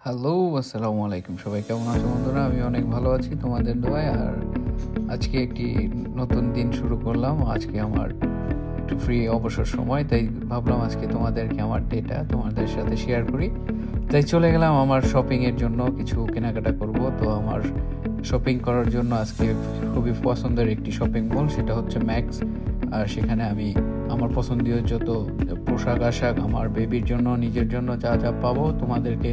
Hello, আসসালামু আলাইকুম। সবাই কেমন আছো বন্ধুরা? আমি অনেক ভালো আছি তোমাদের দোয়ায়। আর আজকে একটি নতুন দিন শুরু করলাম। আজকে আমার একটু ফ্রি অবসর সময়, তাই ভাবলাম আজকে তোমাদেরকে আমার ডেটা তোমাদের সাথে শেয়ার করি। তাই চলে গেলাম আমার শপিংয়ের জন্য, কিছু কেনাকাটা করব। তো আমার শপিং করার জন্য আজকে খুবই পছন্দের একটি শপিং মল, সেটা হচ্ছে ম্যাক্স। আর সেখানে আমি আমার পছন্দীয় যত পোশাক আশাক, আমার বেবির জন্য, নিজের জন্য যা যা পাবো তোমাদেরকে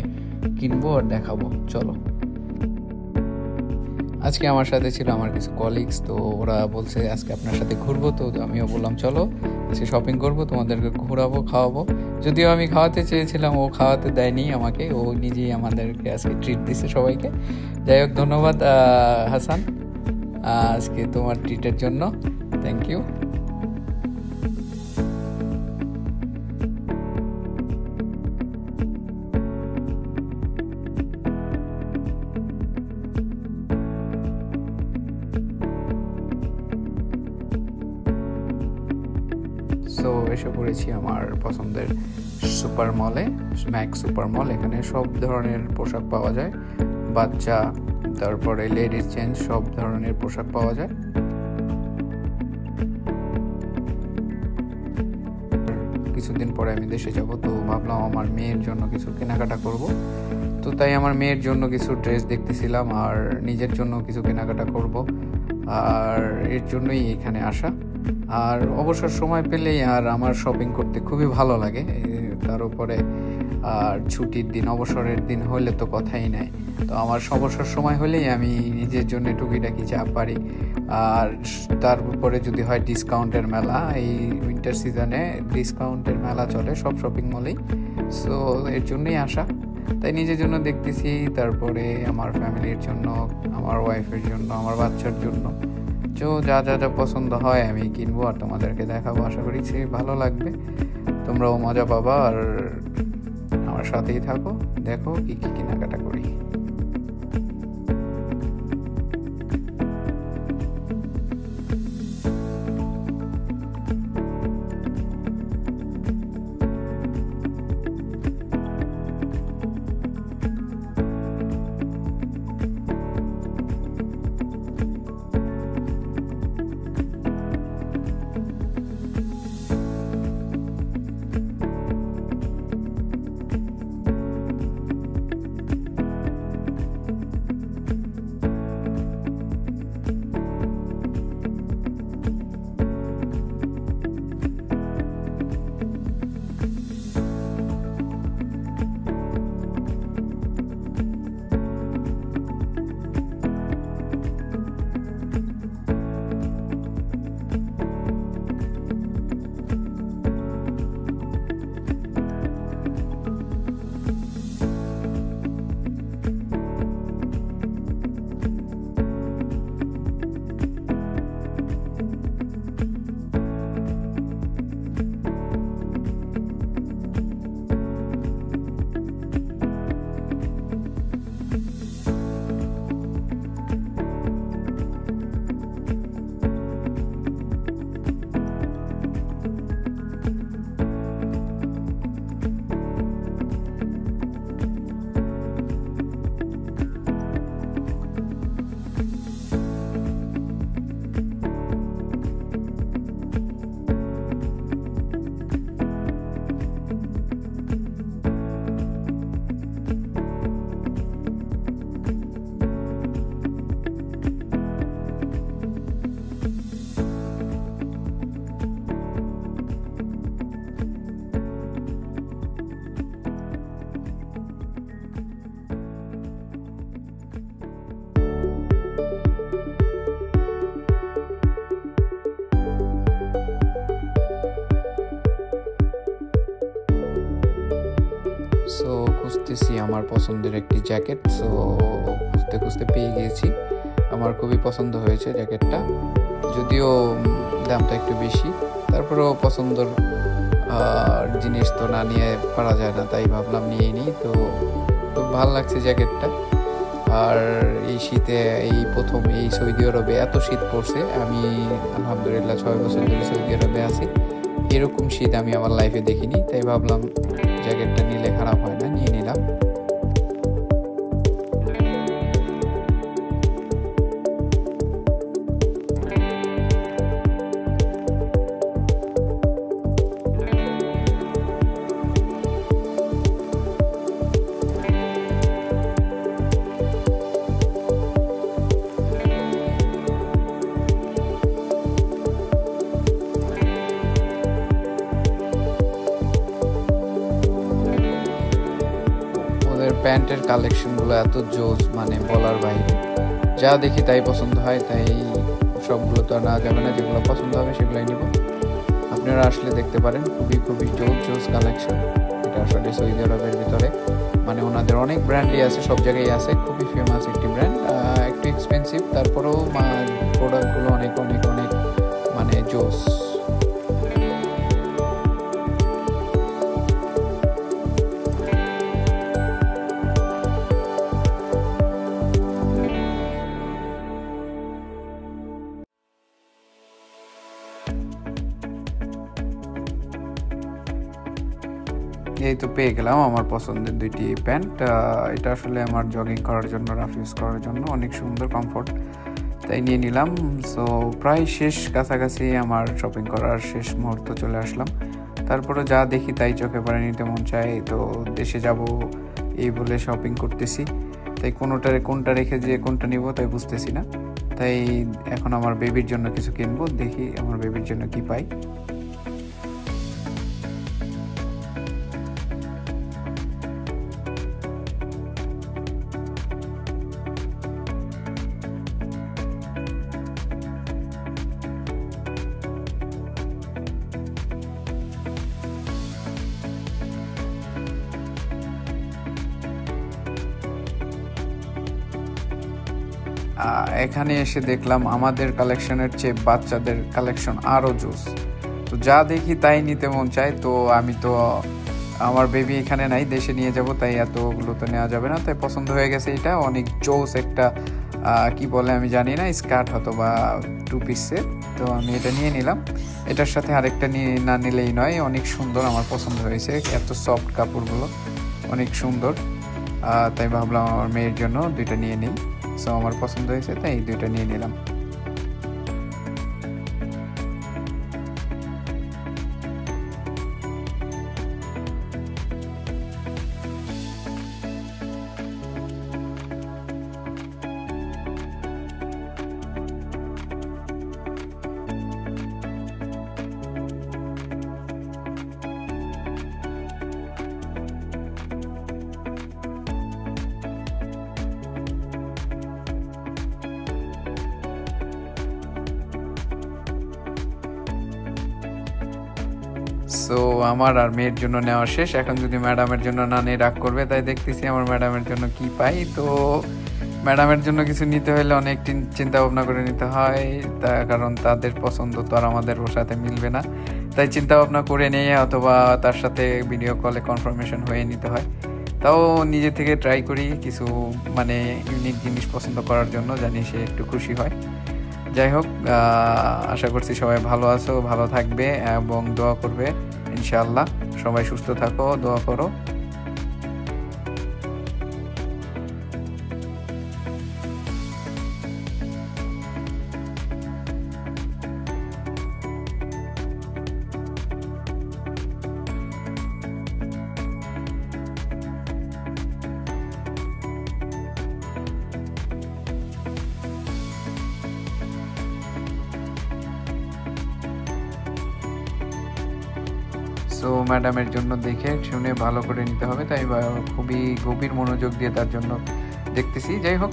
কিনবো আর দেখাবো। চলো। আজকে আমার সাথে ছিল আমার কিছু কলিগস, তো ওরা বলছে আজকে আপনার সাথে ঘুরবো। তো আমিও বললাম চলো আজকে শপিং করবো, তোমাদেরকে ঘোরাবো, খাওয়াবো। যদিও আমি খাওয়াতে চেয়েছিলাম, ও খাওয়াতে দেয়নি আমাকে, ও নিজেই আমাদেরকে আজকে ট্রিট দিছে সবাইকে। যাই হোক, ধন্যবাদ হাসান আজকে তোমার ট্রিটের জন্য। Thank you. সো এসে পড়েছি আমার পছন্দের সুপার মলে, ম্যাক্স সুপার মল। এখানে সব ধরনের পোশাক পাওয়া যায়, বাচ্চা, তারপরে লেডিস জেন্টস, সব ধরনের পোশাক পাওয়া যায়। কিছুদিন পরে আমি দেশে যাব, তো ভাবলাম আমার মেয়ের জন্য কিছু কেনাকাটা করব। তো তাই আমার মেয়ের জন্য কিছু ড্রেস দেখতেছিলাম আর নিজের জন্য কিছু কেনাকাটা করব, আর এর জন্যই এখানে আসা। আর অবসর সময় পেলেই আর আমার শপিং করতে খুবই ভালো লাগে। তার উপরে আর ছুটির দিন, অবসরের দিন হলে তো কথাই নাই। তো আমার অবসর সময় হলেই আমি নিজের জন্য টুকিটাকি যা পারি। আর তার উপরে যদি হয় ডিসকাউন্টের মেলা, এই উইন্টার সিজনে ডিসকাউন্টের মেলা চলে সব শপিং মলেই। সো এর জন্যই আসা। তাই নিজের জন্য দেখতেছি, তারপরে আমার ফ্যামিলির জন্য, আমার ওয়াইফের জন্য, আমার বাচ্চার জন্য। তো যা যা যা পছন্দ হয় আমি কিনবো আর তোমাদেরকে দেখাবো। আশা করি ভালো লাগবে, তোমরাও মজা পাবা। আর আমার সাথেই থাকো, দেখো কি কি কেনাকাটা করি। সো খুঁজতেছি আমার পছন্দের একটি জ্যাকেট। সো খুঁজতে খুঁজতে পেয়ে গিয়েছি, আমার খুবই পছন্দ হয়েছে জ্যাকেটটা। যদিও দামটা একটু বেশি, তারপরেও পছন্দর জিনিস তো না নিয়ে পারা যায় না, তাই ভাবলাম নিয়ে নিই। তো খুব ভালো লাগছে জ্যাকেটটা। আর এই শীতে এই প্রথম এই সৌদি আরবে এত শীত পড়ছে। আমি আলহামদুলিল্লাহ 6 বছর ধরে সৌদি আরবে আছি, এরকম শীত আমি আমার লাইফে দেখিনি। তাই ভাবলাম জ্যাকেটটা নিলে খারাপ হয় না, নিয়ে নিলাম। প্যান্টের কালেকশনগুলো এত জোস, মানে বলার বাইরে। যা দেখি তাই পছন্দ হয়, তাই সবগুলো তো না যাবে না, যেগুলো পছন্দ হবে সেগুলোই নিব। আপনারা আসলে দেখতে পারেন, খুবই খুবই জোস কালেকশন। এটা আসলে সৌদি আরবের ভিতরে, মানে ওনাদের অনেক ব্র্যান্ডই আছে, সব জায়গায় আছে, খুবই ফেমাস একটি ব্র্যান্ড। একটু এক্সপেন্সিভ, তারপরেও প্রোডাক্টগুলো অনেক অনেক অনেক মানে জোস। এই তো পেয়ে গেলাম আমার পছন্দের দুইটি প্যান্ট। এটা আসলে আমার জগিং করার জন্য, রাফ ইউজ করার জন্য অনেক সুন্দর, কমফোর্ট, তাই নিয়ে নিলাম। সো প্রায় শেষ, কাছাকাছি আমার শপিং করার শেষ মুহূর্ত চলে আসলাম। তারপরে যা দেখি তাই চোখে পড়ে নিতে মন চায়, তো দেশে যাব এই বলে শপিং করতেছি, তাই কোনটা রেখে যে কোনটা নিব তাই বুঝতেছি না। তাই এখন আমার বেবির জন্য কিছু কিনবো, দেখি আমার বেবির জন্য কি পাই। এখানে এসে দেখলাম আমাদের কালেকশনের চেয়ে বাচ্চাদের কালেকশন আরও জোস। তো যা দেখি তাই নিতে মন চায়। তো আমি তো আমার বেবি এখানে নাই, দেশে নিয়ে যাব, তাই এতগুলো তো নেওয়া যাবে না। তাই পছন্দ হয়ে গেছে, এটা অনেক জোস একটা কি বলে আমি জানি না, স্কার্ট হয়তো বা 2 পিসের। তো আমি এটা নিয়ে নিলাম। এটার সাথে আরেকটা নিয়ে না নিলেই নয়, অনেক সুন্দর, আমার পছন্দ হয়েছে। এত সফট কাপড়গুলো অনেক সুন্দর, তাই ভাবলাম আমার মেয়ের জন্য দুইটা নিয়ে নিই। সো আমার পছন্দ হয়েছে, তাই এই দুইটা নিয়ে নিলাম। সো আমার আর মেয়ের জন্য নেওয়া শেষ। এখন যদি ম্যাডামের জন্য না নিয়ে রাগ করবে, তাই দেখতেছি আমার ম্যাডামের জন্য কি পাই। তো ম্যাডামের জন্য কিছু নিতে হলে অনেক চিন্তা ভাবনা করে নিতে হয়, কারণ তাদের পছন্দ তো আর আমাদের সাথে মিলবে না। তাই চিন্তা ভাবনা করে নিয়ে অথবা তার সাথে ভিডিও কলে কনফার্মেশন হয়ে নিতে হয়। তাও নিজে থেকে ট্রাই করি কিছু মানে ইউনিক জিনিস পছন্দ করার জন্য, জানি সে একটু খুশি হয়। যাই হোক, আশা করছি সবাই ভালো আছো, ভালো থাকবে এবং দোয়া করবে ইনশাআল্লাহ। সবাই সুস্থ থাকো, দোয়া করো। সো ম্যাডামের জন্য দেখে শুনে ভালো করে নিতে হবে, তাই খুবই গভীর মনোযোগ দিয়ে তার জন্য দেখতেছি। যাই হোক,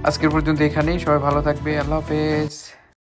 আজকের পর্যন্ত এখানেই, সবাই ভালো থাকবে, আল্লাহ হাফেজ।